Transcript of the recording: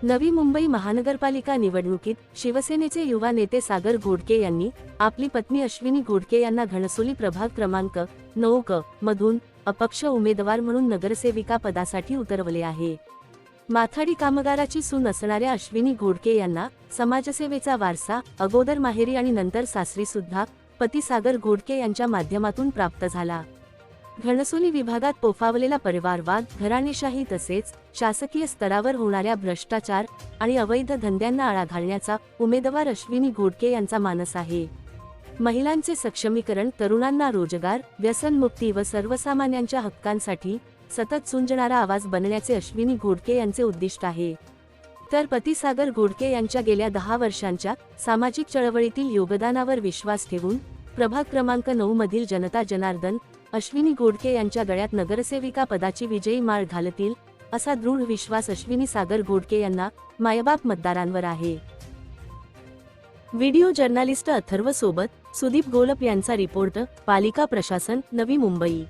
नवी मुंबई महानगरपालिका निवडणुकीत शिवसेनेचे युवा नेते सागर घोडके यांनी आपली पत्नी अश्विनी घोडके यांना घणसोली प्रभाग क्रमांक 9 मधून अपक्ष उमेदवार म्हणून नगरसेविका पदासाठी उतरवले आहे। माथाडी कामगाराची सून असणाऱ्या अश्विनी घोडके यांना समाजसेवेचा वारसा अगोदर माहेरी आणि नंतर सासरी सुद्धा पती सागर घोडके यांच्या माध्यमातून प्राप्त झाला। घणसोली विभागात पोफावलेला परिवारवाद, घराणेशाही तसेच शासकीय स्तरावर होणाऱ्या भ्रष्टाचार आणि अवैध धंद्यांना आळा घालण्याचा उमेदवार अश्विनी घोडके यांचा मानस आहे। महिलांचे सक्षमीकरण, तरुणांना रोजगार, व्यसनमुक्ती व सर्वसामान्यांच्या हक्कांसाठी सतत झुंजणारा आवाज बनण्याचे अश्विनी घोडके यांचे उद्दिष्ट आहे। तर पती सागर घोडके यांच्या गेल्या 10 वर्षांच्या सामाजिक चळवळीतील योगदानावर विश्वास ठेवून प्रभाग क्रमांक 9 मधील जनता जनार्दन अश्विनी घोडके यांच्या गळ्यात नगरसेविका पदाची विजयी माळ घालतील असा दृढ विश्वास अश्विनी सागर घोडके यांना मायबाप मतदारांवर आहे। व्हिडिओ जर्नलिस्ट अथर्व सोबत सुदीप गोलप यांचा रिपोर्ट, पालिका प्रशासन, नवी मुंबई।